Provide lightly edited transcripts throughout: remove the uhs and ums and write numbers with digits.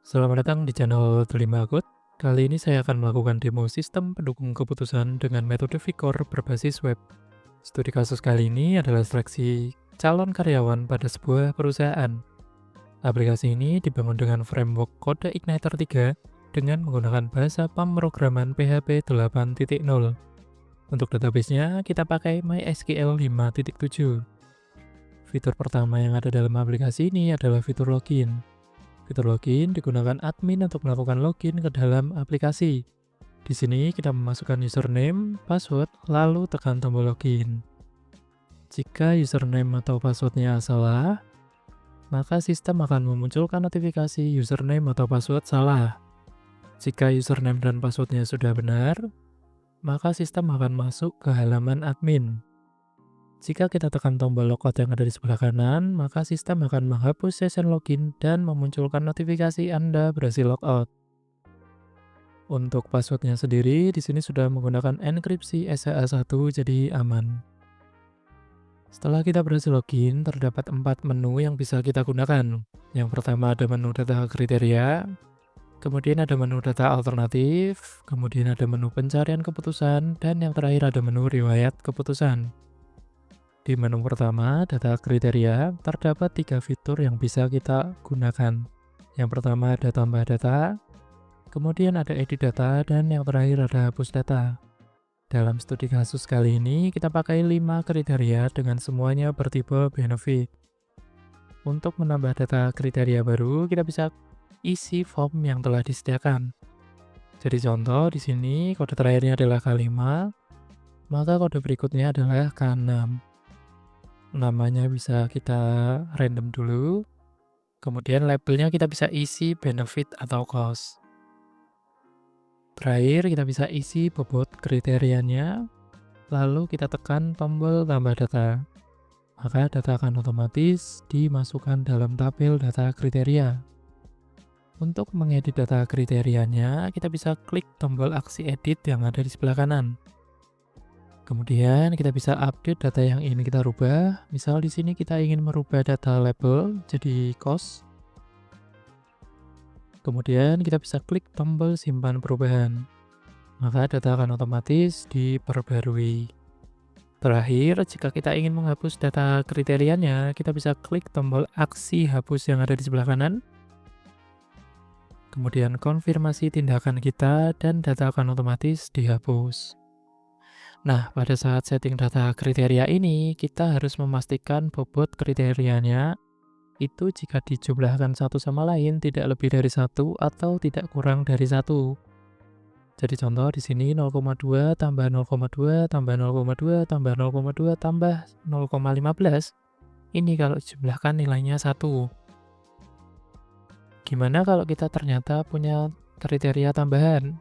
Selamat datang di channel Delima Code. Kali ini saya akan melakukan demo sistem pendukung keputusan dengan metode Vicor berbasis web. Studi kasus kali ini adalah seleksi calon karyawan pada sebuah perusahaan. Aplikasi ini dibangun dengan framework kode Igniter 3 dengan menggunakan bahasa pemrograman PHP 8.0. Untuk databasenya, kita pakai MySQL 5.7. Fitur pertama yang ada dalam aplikasi ini adalah fitur login. Fitur login digunakan admin untuk melakukan login ke dalam aplikasi. Di sini kita memasukkan username, password, lalu tekan tombol login. Jika username atau passwordnya salah, maka sistem akan memunculkan notifikasi username atau password salah. Jika username dan passwordnya sudah benar, maka sistem akan masuk ke halaman admin. Jika kita tekan tombol logout yang ada di sebelah kanan, maka sistem akan menghapus session login dan memunculkan notifikasi Anda berhasil logout. Untuk passwordnya sendiri, di sini sudah menggunakan enkripsi SHA-1, jadi aman. Setelah kita berhasil login, terdapat 4 menu yang bisa kita gunakan. Yang pertama ada menu data kriteria, kemudian ada menu data alternatif, kemudian ada menu pencarian keputusan, dan yang terakhir ada menu riwayat keputusan. Di menu pertama, data kriteria, terdapat 3 fitur yang bisa kita gunakan. Yang pertama ada tambah data, kemudian ada edit data, dan yang terakhir ada hapus data. Dalam studi kasus kali ini, kita pakai 5 kriteria dengan semuanya bertipe benefit. Untuk menambah data kriteria baru, kita bisa isi form yang telah disediakan. Jadi contoh di sini kode terakhirnya adalah K5, maka kode berikutnya adalah K6. Namanya bisa kita random dulu, kemudian labelnya kita bisa isi benefit atau cost. Terakhir kita bisa isi bobot kriterianya, lalu kita tekan tombol tambah data. Maka data akan otomatis dimasukkan dalam tabel data kriteria. Untuk mengedit data kriterianya, kita bisa klik tombol aksi edit yang ada di sebelah kanan. Kemudian kita bisa update data yang ingin kita rubah. Misal di sini kita ingin merubah data label jadi cost. Kemudian kita bisa klik tombol simpan perubahan. Maka data akan otomatis diperbarui. Terakhir, jika kita ingin menghapus data kriterianya, kita bisa klik tombol aksi hapus yang ada di sebelah kanan. Kemudian konfirmasi tindakan kita dan data akan otomatis dihapus. Nah, pada saat setting data kriteria ini, kita harus memastikan bobot kriterianya itu jika dijumlahkan satu sama lain tidak lebih dari 1 atau tidak kurang dari 1. Jadi contoh di sini 0,2 tambah 0,2 tambah 0,2 tambah 0,2 tambah 0,15. Ini kalau dijumlahkan nilainya 1. Gimana kalau kita ternyata punya kriteria tambahan?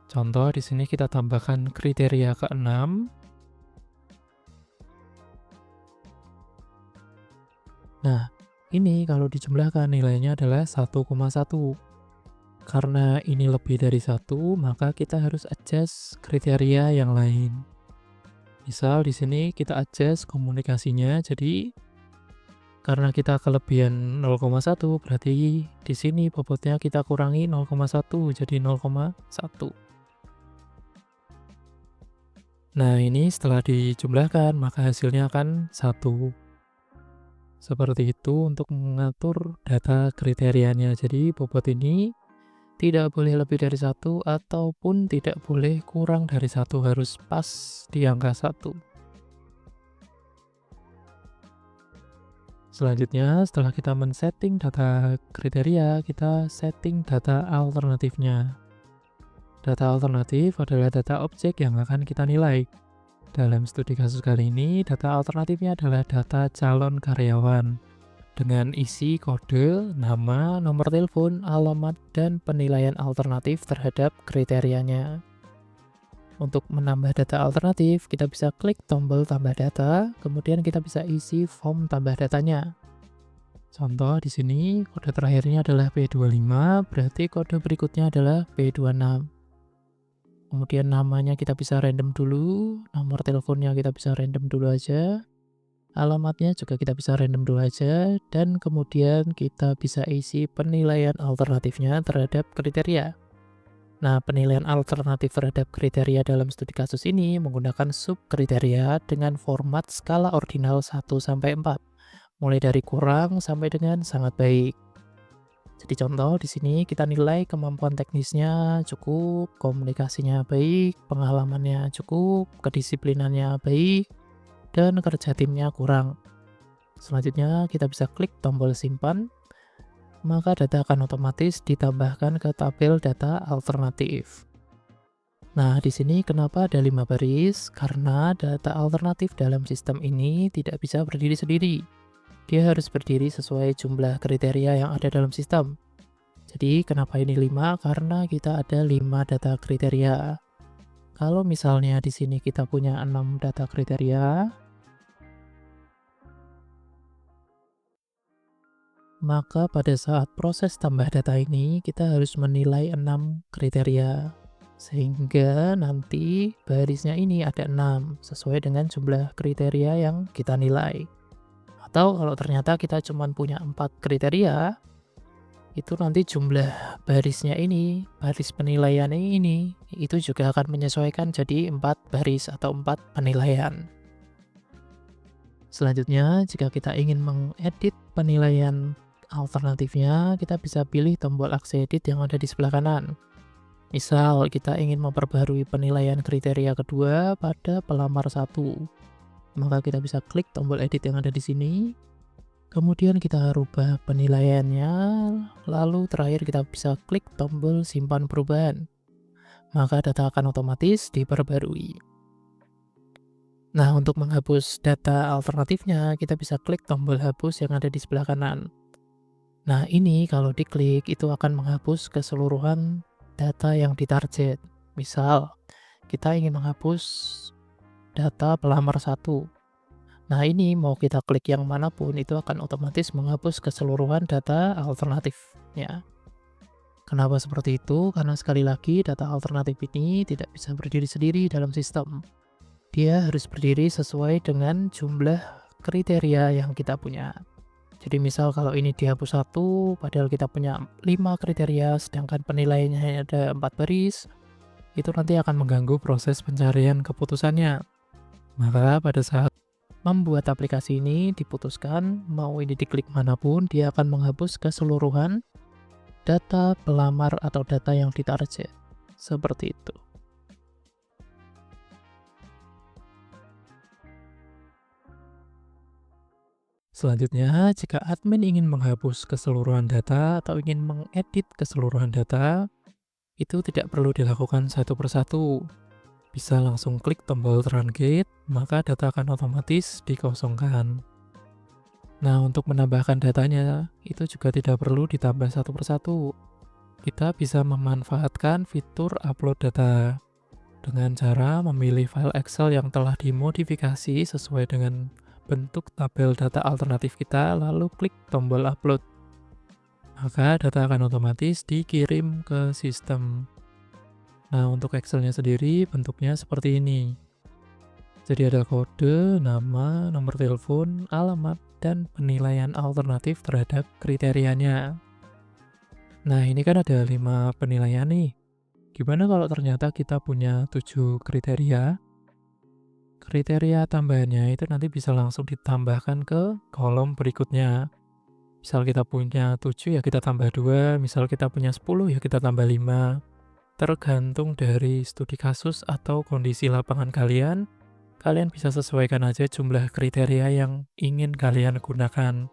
Contoh di sini kita tambahkan kriteria ke-6. Nah, ini kalau dijumlahkan nilainya adalah 1,1. Karena ini lebih dari 1, maka kita harus adjust kriteria yang lain. Misal di sini kita adjust komunikasinya, jadi karena kita kelebihan 0,1, berarti di sini bobotnya kita kurangi 0,1, jadi 0,1. Nah, ini setelah dijumlahkan, maka hasilnya akan 1. Seperti itu untuk mengatur data kriterianya. Jadi, bobot ini tidak boleh lebih dari 1 ataupun tidak boleh kurang dari 1, harus pas di angka 1. Selanjutnya, setelah kita men-setting data kriteria, kita setting data alternatifnya. Data alternatif adalah data objek yang akan kita nilai. Dalam studi kasus kali ini, data alternatifnya adalah data calon karyawan dengan isi kode, nama, nomor telepon, alamat, dan penilaian alternatif terhadap kriterianya. Untuk menambah data alternatif, kita bisa klik tombol tambah data, kemudian kita bisa isi form tambah datanya. Contoh di sini kode terakhirnya adalah P25, berarti kode berikutnya adalah P26. Kemudian namanya kita bisa random dulu, nomor teleponnya kita bisa random dulu aja. Alamatnya juga kita bisa random dulu aja, dan kemudian kita bisa isi penilaian alternatifnya terhadap kriteria. Nah, penilaian alternatif terhadap kriteria dalam studi kasus ini menggunakan subkriteria dengan format skala ordinal 1-4, mulai dari kurang sampai dengan sangat baik. Jadi contoh di sini kita nilai kemampuan teknisnya cukup, komunikasinya baik, pengalamannya cukup, kedisiplinannya baik, dan kerja timnya kurang. Selanjutnya kita bisa klik tombol simpan, maka data akan otomatis ditambahkan ke tabel data alternatif. Nah, di sini kenapa ada 5 baris? Karena data alternatif dalam sistem ini tidak bisa berdiri sendiri. Dia harus berdiri sesuai jumlah kriteria yang ada dalam sistem. Jadi kenapa ini 5? Karena kita ada 5 data kriteria. Kalau misalnya di sini kita punya 6 data kriteria, maka pada saat proses tambah data ini kita harus menilai 6 kriteria. Sehingga nanti barisnya ini ada 6 sesuai dengan jumlah kriteria yang kita nilai. Atau kalau ternyata kita cuma punya 4 kriteria, itu nanti jumlah barisnya ini, baris penilaian ini, itu juga akan menyesuaikan jadi 4 baris atau 4 penilaian. Selanjutnya, jika kita ingin mengedit penilaian alternatifnya, kita bisa pilih tombol aksi edit yang ada di sebelah kanan. Misal, kita ingin memperbarui penilaian kriteria kedua pada pelamar 1. Maka kita bisa klik tombol edit yang ada di sini. Kemudian kita rubah penilaiannya, lalu terakhir kita bisa klik tombol simpan perubahan. Maka data akan otomatis diperbarui. Nah, untuk menghapus data alternatifnya, kita bisa klik tombol hapus yang ada di sebelah kanan. Nah, ini kalau diklik itu akan menghapus keseluruhan data yang ditarget. Misal, kita ingin menghapus data pelamar 1. Nah, ini mau kita klik yang manapun itu akan otomatis menghapus keseluruhan data alternatifnya. Kenapa seperti itu? Karena sekali lagi data alternatif ini tidak bisa berdiri sendiri dalam sistem. Dia harus berdiri sesuai dengan jumlah kriteria yang kita punya. Jadi misal kalau ini dihapus 1, padahal kita punya 5 kriteria, sedangkan penilaiannya hanya ada 4 baris, itu nanti akan mengganggu proses pencarian keputusannya. Maka pada saat membuat aplikasi ini diputuskan, mau ini diklik manapun, dia akan menghapus keseluruhan data pelamar atau data yang ditarget. Seperti itu. Selanjutnya, jika admin ingin menghapus keseluruhan data atau ingin mengedit keseluruhan data, itu tidak perlu dilakukan satu persatu. Bisa langsung klik tombol run gate, maka data akan otomatis dikosongkan. Nah, untuk menambahkan datanya, itu juga tidak perlu ditambah satu persatu. Kita bisa memanfaatkan fitur upload data dengan cara memilih file Excel yang telah dimodifikasi sesuai dengan bentuk tabel data alternatif kita, lalu klik tombol upload. Maka data akan otomatis dikirim ke sistem. Nah, untuk Excelnya sendiri bentuknya seperti ini. Jadi ada kode, nama, nomor telepon, alamat, dan penilaian alternatif terhadap kriterianya. Nah, ini kan ada 5 penilaian nih. Gimana kalau ternyata kita punya 7 kriteria? Kriteria tambahannya itu nanti bisa langsung ditambahkan ke kolom berikutnya. Misal kita punya 7 ya kita tambah 2, misal kita punya 10 ya kita tambah 5. Tergantung dari studi kasus atau kondisi lapangan kalian, kalian bisa sesuaikan aja jumlah kriteria yang ingin kalian gunakan.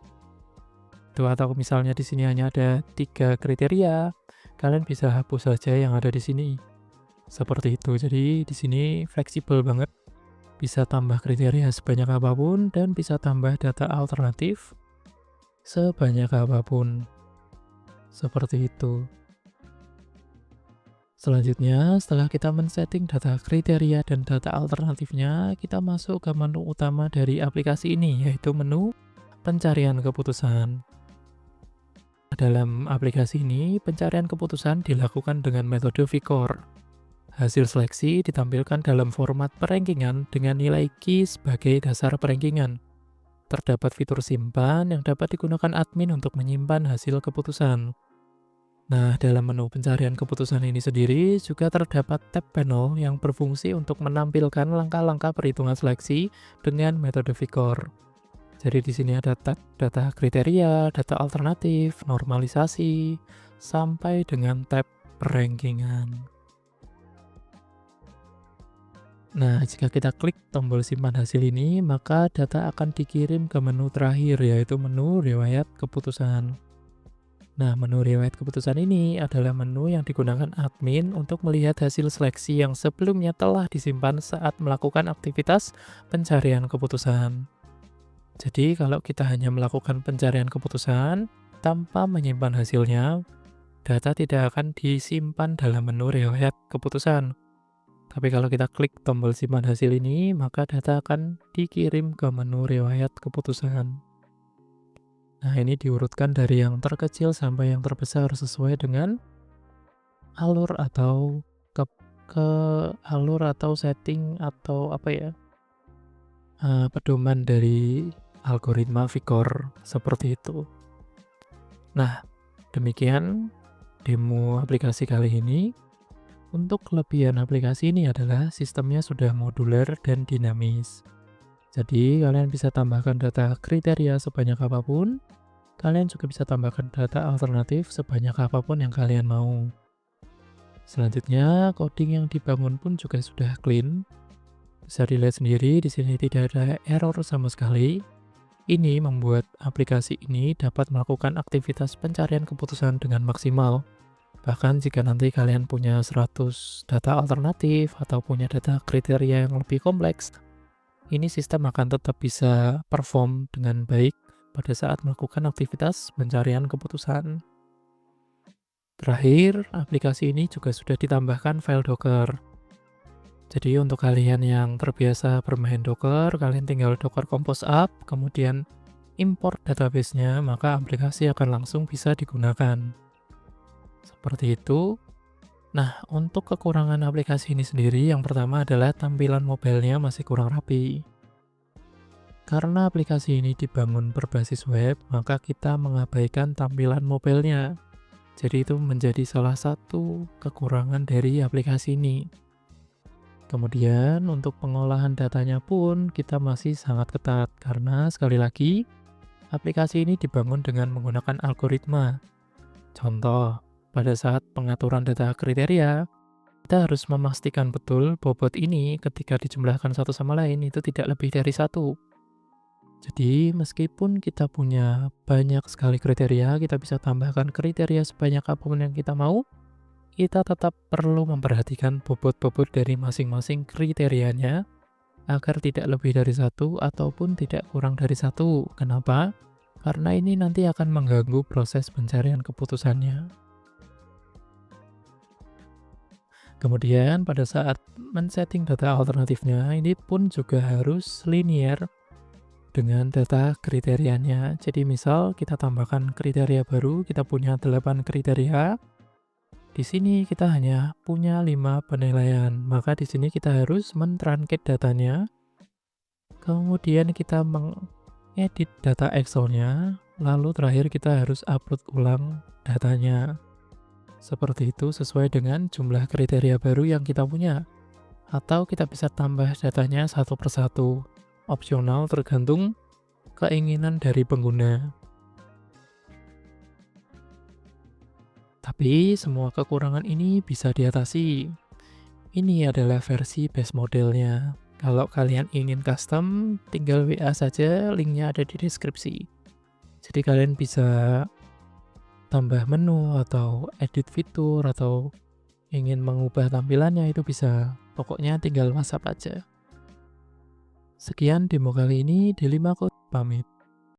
Tuh, atau misalnya di sini hanya ada 3 kriteria, kalian bisa hapus saja yang ada di sini. Seperti itu. Jadi di sini fleksibel banget. Bisa tambah kriteria sebanyak apapun dan bisa tambah data alternatif sebanyak apapun. Seperti itu. Selanjutnya, setelah kita men-setting data kriteria dan data alternatifnya, kita masuk ke menu utama dari aplikasi ini, yaitu menu pencarian keputusan. Dalam aplikasi ini, pencarian keputusan dilakukan dengan metode VCOR. Hasil seleksi ditampilkan dalam format perankingan dengan nilai key sebagai dasar perankingan. Terdapat fitur simpan yang dapat digunakan admin untuk menyimpan hasil keputusan. Nah, dalam menu pencarian keputusan ini sendiri juga terdapat tab panel yang berfungsi untuk menampilkan langkah-langkah perhitungan seleksi dengan metode VIKOR. Jadi di sini ada tab data kriteria, data alternatif, normalisasi, sampai dengan tab perankingan. Nah, jika kita klik tombol simpan hasil ini, maka data akan dikirim ke menu terakhir, yaitu menu riwayat keputusan. Nah, menu riwayat keputusan ini adalah menu yang digunakan admin untuk melihat hasil seleksi yang sebelumnya telah disimpan saat melakukan aktivitas pencarian keputusan. Jadi, kalau kita hanya melakukan pencarian keputusan tanpa menyimpan hasilnya, data tidak akan disimpan dalam menu riwayat keputusan. Tapi kalau kita klik tombol simpan hasil ini, maka data akan dikirim ke menu riwayat keputusan. Nah, ini diurutkan dari yang terkecil sampai yang terbesar sesuai dengan alur atau ke alur atau setting atau apa ya, pedoman dari algoritma VIKOR seperti itu. Nah, demikian demo aplikasi kali ini. Untuk kelebihan aplikasi ini adalah sistemnya sudah modular dan dinamis. Jadi kalian bisa tambahkan data kriteria sebanyak apapun, kalian juga bisa tambahkan data alternatif sebanyak apapun yang kalian mau. Selanjutnya, coding yang dibangun pun juga sudah clean. Bisa dilihat sendiri, di sini tidak ada error sama sekali. Ini membuat aplikasi ini dapat melakukan aktivitas pencarian keputusan dengan maksimal. Bahkan jika nanti kalian punya 100 data alternatif atau punya data kriteria yang lebih kompleks, ini sistem akan tetap bisa perform dengan baik pada saat melakukan aktivitas pencarian keputusan. Terakhir, aplikasi ini juga sudah ditambahkan file Docker. Jadi untuk kalian yang terbiasa bermain Docker, kalian tinggal Docker Compose up, kemudian import database-nya, maka aplikasi akan langsung bisa digunakan. Seperti itu. Nah, untuk kekurangan aplikasi ini sendiri, yang pertama adalah tampilan mobilenya masih kurang rapi. Karena aplikasi ini dibangun berbasis web, maka kita mengabaikan tampilan mobilenya. Jadi itu menjadi salah satu kekurangan dari aplikasi ini. Kemudian untuk pengolahan datanya pun kita masih sangat ketat, karena sekali lagi, aplikasi ini dibangun dengan menggunakan algoritma. Contoh, pada saat pengaturan data kriteria, kita harus memastikan betul bobot ini ketika dijumlahkan satu sama lain itu tidak lebih dari 1. Jadi meskipun kita punya banyak sekali kriteria, kita bisa tambahkan kriteria sebanyak apapun yang kita mau, kita tetap perlu memperhatikan bobot-bobot dari masing-masing kriterianya agar tidak lebih dari 1 ataupun tidak kurang dari 1. Kenapa? Karena ini nanti akan mengganggu proses pencarian keputusannya. Kemudian pada saat men-setting data alternatifnya, ini pun juga harus linear dengan data kriterianya. Jadi misal kita tambahkan kriteria baru, kita punya 8 kriteria. Di sini kita hanya punya 5 penilaian. Maka di sini kita harus men-truncate datanya. Kemudian kita mengedit data Excel-nya, lalu terakhir kita harus upload ulang datanya. Seperti itu sesuai dengan jumlah kriteria baru yang kita punya. Atau kita bisa tambah datanya satu persatu. Opsional tergantung keinginan dari pengguna. Tapi semua kekurangan ini bisa diatasi. Ini adalah versi base modelnya. Kalau kalian ingin custom, tinggal WA saja, linknya ada di deskripsi. Jadi kalian bisa tambah menu atau edit fitur atau ingin mengubah tampilannya itu bisa. Pokoknya tinggal WhatsApp aja. Sekian demo kali ini, Daily Code pamit.